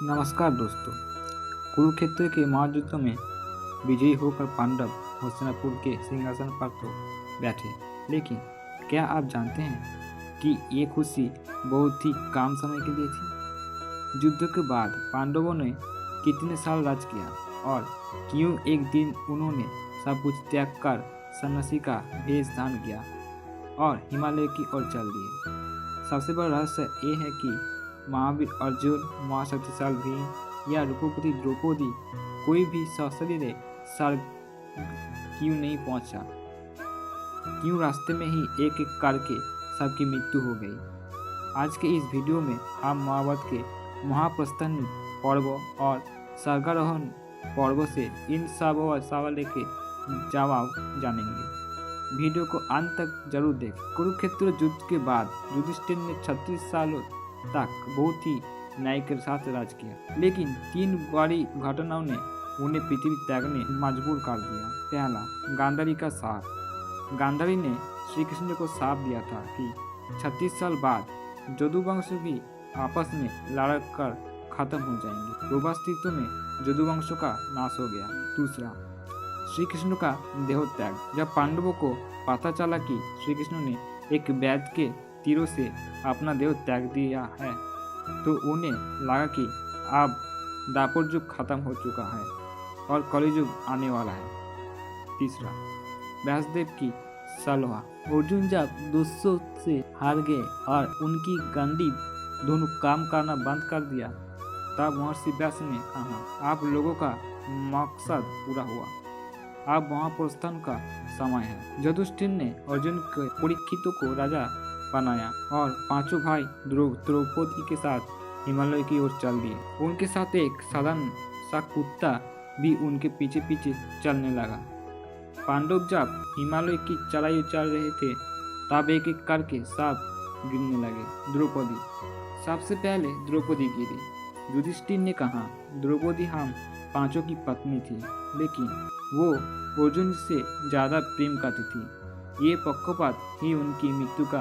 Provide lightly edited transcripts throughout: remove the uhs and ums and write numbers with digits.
नमस्कार दोस्तों। कुरुक्षेत्र के महायुद्ध में विजयी होकर पांडव हस्तिनापुर के सिंहासन पर तो बैठे, लेकिन क्या आप जानते हैं कि ये खुशी बहुत ही कम समय के लिए थी। युद्ध के बाद पांडवों ने कितने साल राज किया और क्यों एक दिन उन्होंने सब कुछ त्याग कर सन्यासी का भेष धारण किया और हिमालय की ओर चल दिए। सबसे बड़ा रहस्य ये है कि महावीर अर्जुन, महाशक्तिशाली भीम या रूपवती द्रौपदी कोई भी सशरीर स्वर्ग क्यों नहीं पहुंचा? क्यों रास्ते में ही एक एक करके सबकी मृत्यु हो गई? आज के इस वीडियो में हम महाभारत के महाप्रस्थान पर्व और स्वर्गारोहण पर्व से इन सब सवालों के जवाब जानेंगे। वीडियो को अंत तक जरूर देखें। कुरुक्षेत्र युद्ध के बाद युधिष्ठिर ने 36 सालों तक बहुत ही न्याय के साथ राज किया, लेकिन 3 बड़ी घटनाओं ने उन्हें पृथ्वी त्यागने मजबूर कर दिया। पहला, गांधारी का शाप। गांधारी ने श्री कृष्ण को शाप दिया था कि 36 साल बाद यदुवंश भी आपस में लड़कर खत्म हो जाएंगे। पूर्वास्तित्व में यदुवंशों का नाश हो गया। दूसरा, श्री कृष्ण का देहोत्याग। जब पांडवों को पता चला कि श्री कृष्ण ने एक वैद्य के तीरों से अपना देह त्याग दिया है, तो उन्हें लगा कि अब द्वापर युग खत्म हो चुका है और कलियुग आने वाला है। तीसरा, व्यासदेव की सलाह। अर्जुन जब दुष्यों से हार गए और उनकी गांडी दोनों काम करना बंद कर दिया, तब महर्षि व्यास ने कहा, आप लोगों का मकसद पूरा हुआ, अब महाप्रस्थान का समय है। युधिष्ठिर ने अर्जुन के परीक्षितों को राजा बनाया और 5 भाई द्रौपदी के साथ हिमालय की ओर चल दिए। उनके साथ एक साधारण सा कुत्ता भी उनके पीछे पीछे चलने लगा। पांडव जब हिमालय की चढ़ाई चल रहे थे, तब एक एक करके सब गिरने लगे। द्रौपदी सबसे पहले द्रौपदी गिरी। युधिष्ठिर ने कहा, द्रौपदी हम 5 की पत्नी थी, लेकिन वो अर्जुन से ज्यादा प्रेम करती थी। ये पक्षपात ही उनकी मृत्यु का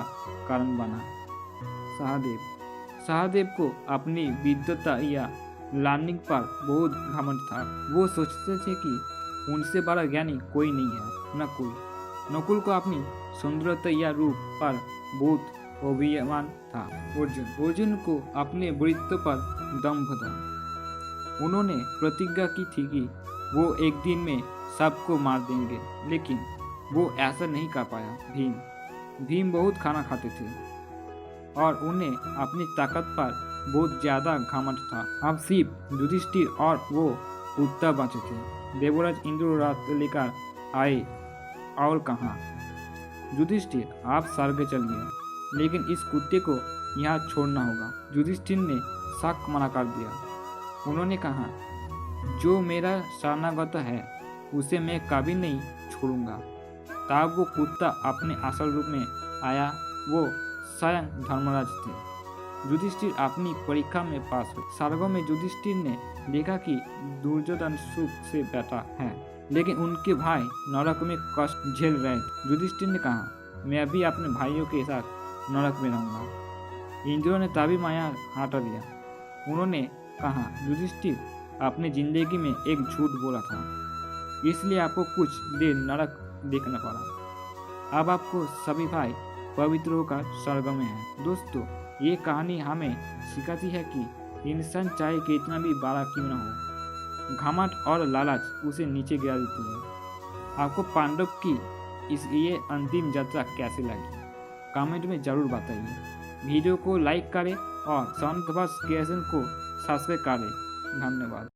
कारण बना। सहदेव को अपनी विद्वता या लर्निंग पर बहुत घमंड था। वो सोचते थे कि उनसे बड़ा ज्ञानी कोई नहीं है। नकुल को अपनी सुंदरता या रूप पर बहुत अभिमान था। अर्जुन को अपने वीरत्व पर दम्भ था। उन्होंने प्रतिज्ञा की थी कि वो एक दिन में सबको मार देंगे, लेकिन वो ऐसा नहीं कर पाया। भीम बहुत खाना खाते थे और उन्हें अपनी ताकत पर बहुत ज्यादा घमंड था। अब सिर्फ युधिष्ठिर और वो कुत्ता बचे थे। देवराज इंद्र रात लेकर आए और कहा, युधिष्ठिर आप स्वर्ग चलिए, लेकिन इस कुत्ते को यहाँ छोड़ना होगा। युधिष्ठिर ने सख्त मना कर दिया। उन्होंने कहा, जो मेरा शरणागत है उसे मैं कभी नहीं छोड़ूंगा। तब वो कुत्ता अपने असल रूप में आया। वो स्वयं धर्मराज थे। युधिष्ठिर अपनी परीक्षा में पास हुए। स्वर्ग में युधिष्ठिर ने देखा कि दुर्योधन सुख से बैठा है, लेकिन उनके भाई नरक में कष्ट झेल रहे। युधिष्ठिर ने कहा, मैं भी अपने भाइयों के साथ नरक में रहूंगा। इंद्र ने तभी माया हटा दिया। उन्होंने कहा, युधिष्ठिर अपनी जिंदगी में एक झूठ बोला था, इसलिए आपको कुछ देर नरक देखना पड़ा। अब आपको सभी भाई पवित्र होकर स्वर्ग में हैं। दोस्तों, ये कहानी हमें सिखाती है कि इंसान चाहे कितना भी बड़ा क्यों न हो, घमंड और लालच उसे नीचे गिरा देती है। आपको पांडव की ये अंतिम यात्रा कैसी लगी, कमेंट में जरूर बताइए। वीडियो को लाइक करें और संत क्रिएशन को सब्सक्राइब करें। धन्यवाद।